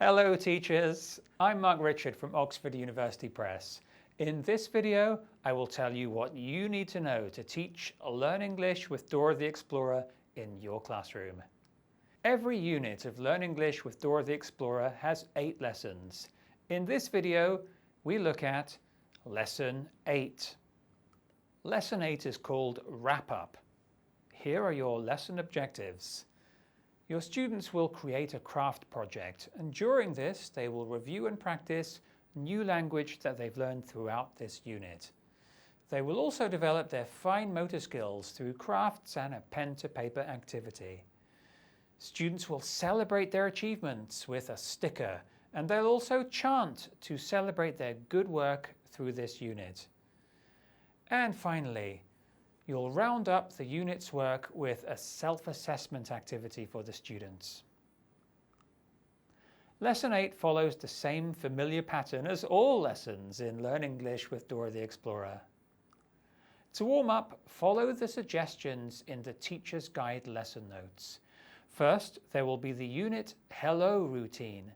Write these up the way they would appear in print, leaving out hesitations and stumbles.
Hello teachers, I'm Mark Richard from Oxford University Press. In this video, I will tell you what you need to know to teach Learn English with Dora the Explorer in your classroom. Every unit of Learn English with Dora the Explorer has 8 lessons. In this video, we look at Lesson 8. Lesson 8 is called Wrap Up. Here are your lesson objectives. Your students will create a craft project, and during this they will review and practice new language that they've learned throughout this unit. They will also develop their fine motor skills through crafts and a pen-to-paper activity. Students will celebrate their achievements with a sticker, and they'll also chant to celebrate their good work through this unit. And finally, you'll round up the unit's work with a self-assessment activity for the students. Lesson 8 follows the same familiar pattern as all lessons in Learn English with Dora the Explorer. To warm up, follow the suggestions in the Teacher's Guide lesson notes. First, there will be the unit Hello routine,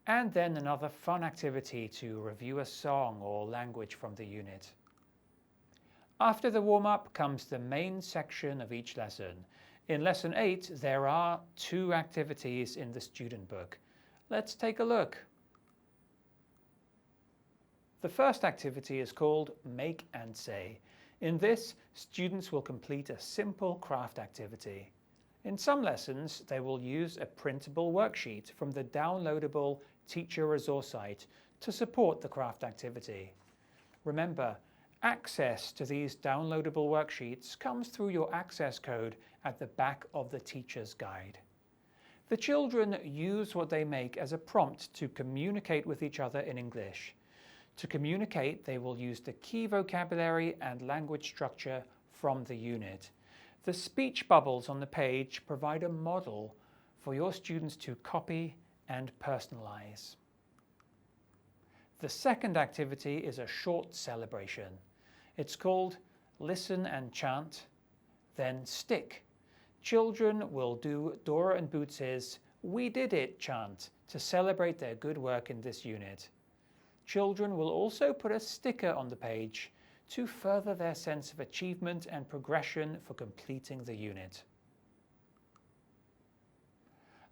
and then another fun activity to review a song or language from the unit. After the warm-up comes the main section of each lesson. In Lesson 8, there are 2 activities in the student book. Let's take a look. The first activity is called Make and Say. In this, students will complete a simple craft activity. In some lessons, they will use a printable worksheet from the downloadable teacher resource site to support the craft activity. Remember, access to these downloadable worksheets comes through your access code at the back of the teacher's guide. The children use what they make as a prompt to communicate with each other in English. To communicate, they will use the key vocabulary and language structure from the unit. The speech bubbles on the page provide a model for your students to copy and personalize. The second activity is a short celebration. It's called Listen and Chant, then Stick. Children will do Dora and Boots' We Did It chant to celebrate their good work in this unit. Children will also put a sticker on the page to further their sense of achievement and progression for completing the unit.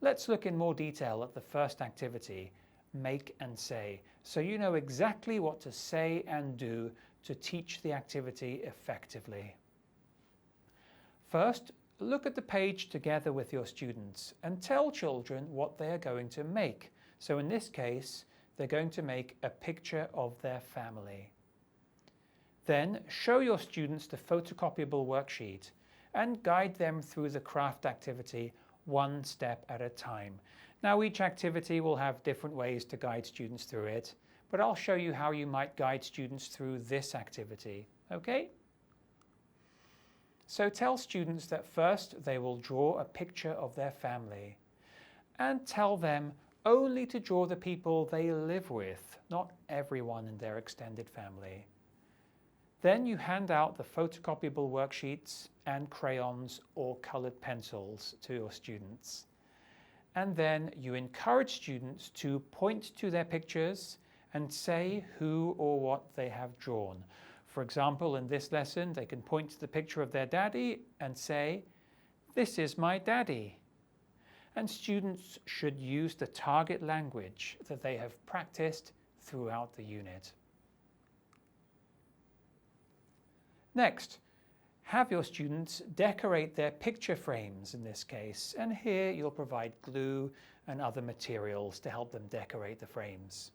Let's look in more detail at the first activity, Make and Say, so you know exactly what to say and do to teach the activity effectively. First, look at the page together with your students and tell children what they are going to make. So in this case, they're going to make a picture of their family. Then show your students the photocopyable worksheet and guide them through the craft activity one step at a time. Now each activity will have different ways to guide students through it, but I'll show you how you might guide students through this activity, okay? So tell students that first they will draw a picture of their family and tell them only to draw the people they live with, not everyone in their extended family. Then you hand out the photocopyable worksheets and crayons or colored pencils to your students. And then you encourage students to point to their pictures and say who or what they have drawn. For example, in this lesson, they can point to the picture of their daddy and say, "This is my daddy." And students should use the target language that they have practiced throughout the unit. Next, have your students decorate their picture frames in this case, and here you'll provide glue and other materials to help them decorate the frames.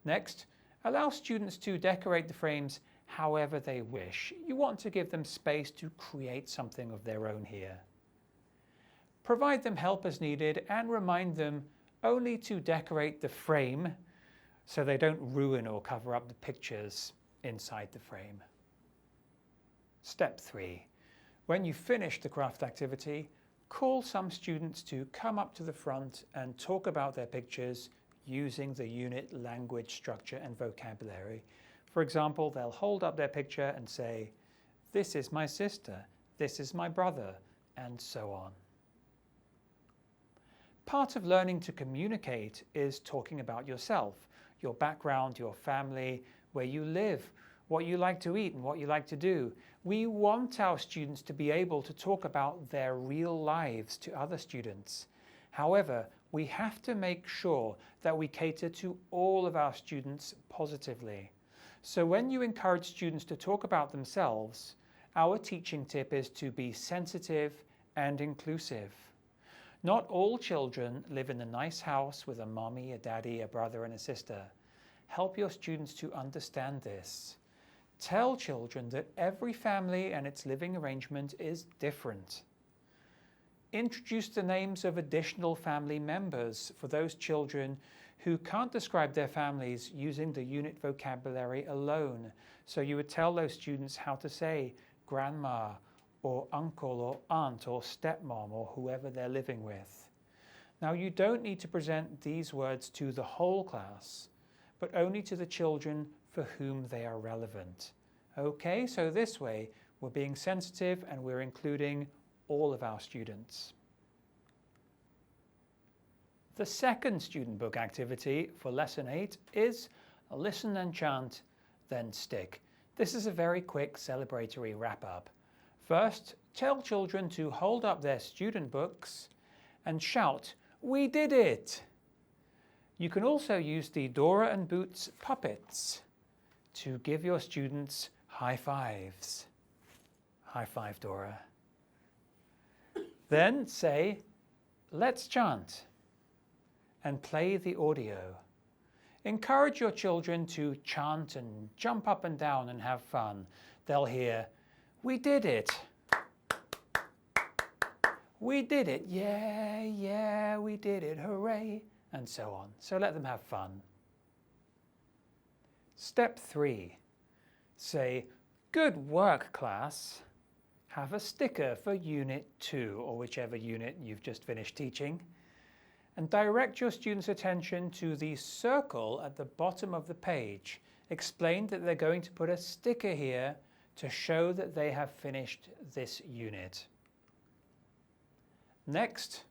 Next, allow students to decorate the frames however they wish. You want to give them space to create something of their own here. Provide them help as needed and remind them only to decorate the frame so they don't ruin or cover up the pictures inside the frame. Step 3. When you finish the craft activity, call some students to come up to the front and talk about their pictures using the unit language structure and vocabulary. For example, they'll hold up their picture and say, "This is my sister, this is my brother," and so on. Part of learning to communicate is talking about yourself, your background, your family, where you live, what you like to eat and what you like to do. We want our students to be able to talk about their real lives to other students. However, we have to make sure that we cater to all of our students positively. So when you encourage students to talk about themselves, our teaching tip is to be sensitive and inclusive. Not all children live in a nice house with a mommy, a daddy, a brother and a sister. Help your students to understand this. Tell children that every family and its living arrangement is different. Introduce the names of additional family members for those children who can't describe their families using the unit vocabulary alone. So you would tell those students how to say grandma or uncle or aunt or stepmom or whoever they're living with. Now you don't need to present these words to the whole class, but only to the children for whom they are relevant. Okay, so this way we're being sensitive and we're including all of our students. The second student book activity for Lesson 8 is Listen and Chant, Then Stick. This is a very quick celebratory wrap-up. First, tell children to hold up their student books and shout, "We did it!" You can also use the Dora and Boots puppets to give your students high fives. High five, Dora. Then say, "Let's chant," and play the audio. Encourage your children to chant and jump up and down and have fun. They'll hear, "We did it! We did it! Yeah, yeah, we did it! Hooray!" and so on. So let them have fun. Step 3. Say, "Good work, class." Have a sticker for Unit 2 or whichever unit you've just finished teaching. And direct your students' attention to the circle at the bottom of the page. Explain that they're going to put a sticker here to show that they have finished this unit. Next,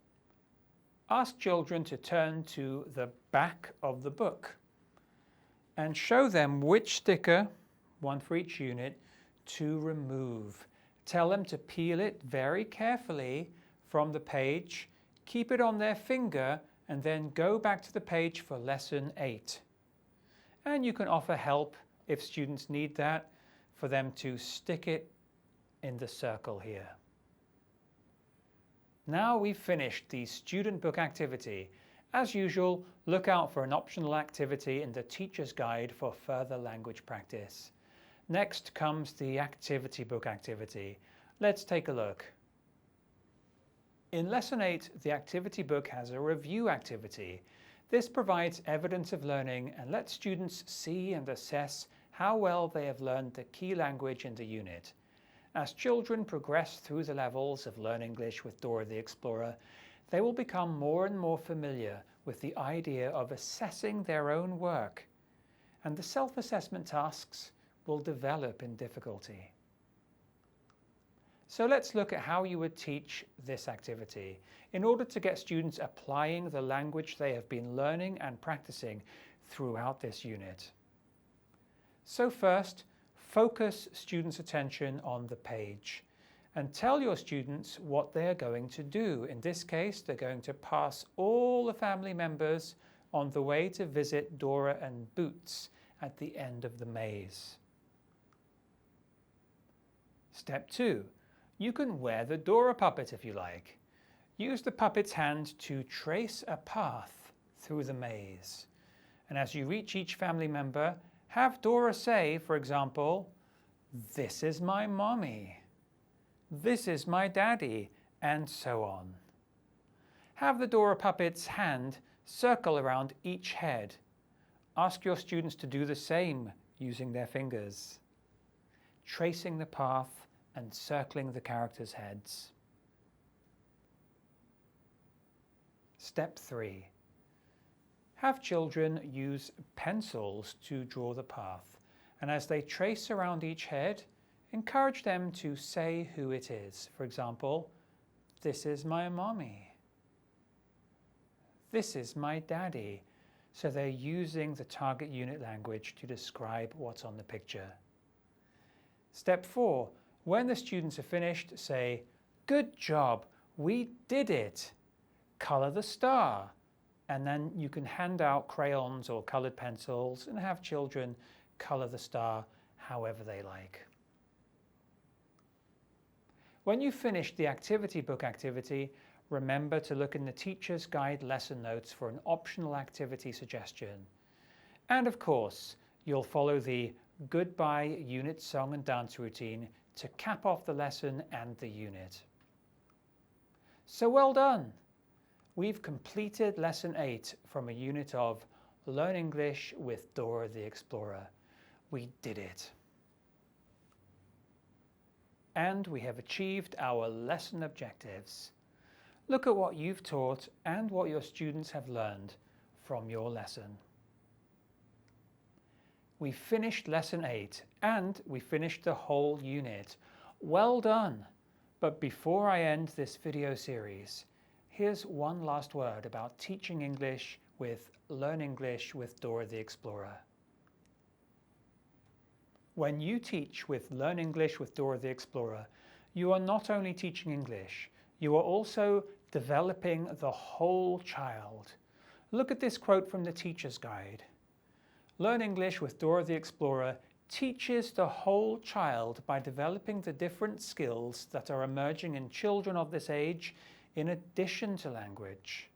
ask children to turn to the back of the book and show them which sticker, one for each unit, to remove. Tell them to peel it very carefully from the page, keep it on their finger, and then go back to the page for Lesson 8. And you can offer help if students need that, for them to stick it in the circle here. Now we've finished the student book activity. As usual, look out for an optional activity in the teacher's guide for further language practice. Next comes the activity book activity. Let's take a look. In Lesson 8, the activity book has a review activity. This provides evidence of learning and lets students see and assess how well they have learned the key language in the unit. As children progress through the levels of Learn English with Dora the Explorer, they will become more and more familiar with the idea of assessing their own work, and the self-assessment tasks will develop in difficulty. So let's look at how you would teach this activity in order to get students applying the language they have been learning and practicing throughout this unit. So first, focus students' attention on the page and tell your students what they are going to do. In this case, they're going to pass all the family members on the way to visit Dora and Boots at the end of the maze. Step 2. You can wear the Dora puppet if you like. Use the puppet's hand to trace a path through the maze. And as you reach each family member, have Dora say, for example, "This is my mommy," "This is my daddy," and so on. Have the Dora puppet's hand circle around each head. Ask your students to do the same using their fingers, tracing the path and circling the characters' heads. Step 3. Have children use pencils to draw the path, and as they trace around each head, encourage them to say who it is. For example, "This is my mommy." This is my daddy. So they're using the target unit language to describe what's on the picture. Step 4. When the students are finished, say, "Good job, we did it." Color the star. And then you can hand out crayons or colored pencils and have children color the star however they like. When you finish the activity book activity, remember to look in the Teacher's Guide lesson notes for an optional activity suggestion. And of course, you'll follow the goodbye unit song and dance routine to cap off the lesson and the unit. So well done! We've completed Lesson 8 from a unit of Learn English with Dora the Explorer. We did it! And we have achieved our lesson objectives. Look at what you've taught and what your students have learned from your lesson. We finished Lesson 8 and we finished the whole unit. Well done! But before I end this video series, here's one last word about teaching English with Learn English with Dora the Explorer. When you teach with Learn English with Dora the Explorer, you are not only teaching English, you are also developing the whole child. Look at this quote from the Teacher's Guide. Learn English with Dora the Explorer teaches the whole child by developing the different skills that are emerging in children of this age in addition to language.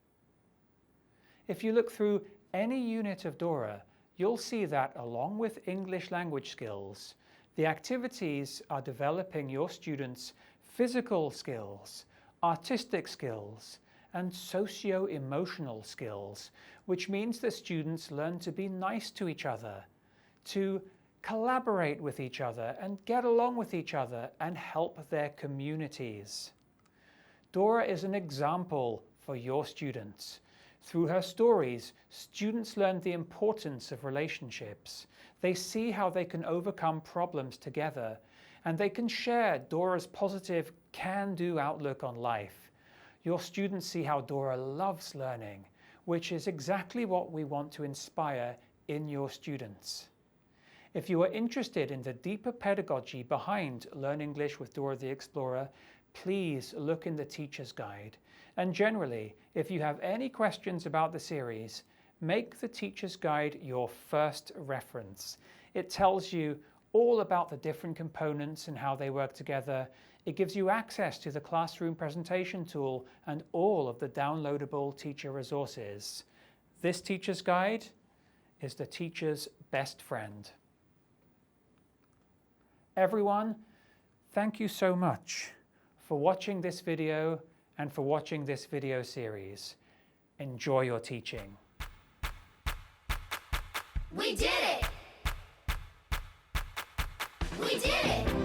If you look through any unit of Dora, you'll see that along with English language skills, the activities are developing your students' physical skills, artistic skills, and socio-emotional skills, which means that students learn to be nice to each other, to collaborate with each other and get along with each other and help their communities. Dora is an example for your students. Through her stories, students learn the importance of relationships. They see how they can overcome problems together, and they can share Dora's positive can-do outlook on life. Your students see how Dora loves learning, which is exactly what we want to inspire in your students. If you are interested in the deeper pedagogy behind Learn English with Dora the Explorer, please look in the Teacher's Guide. And generally, if you have any questions about the series, make the Teacher's Guide your first reference. It tells you all about the different components and how they work together. It gives you access to the classroom presentation tool and all of the downloadable teacher resources. This Teacher's Guide is the teacher's best friend. Everyone, thank you so much for watching this video and for watching this video series. Enjoy your teaching. We did it! We did it!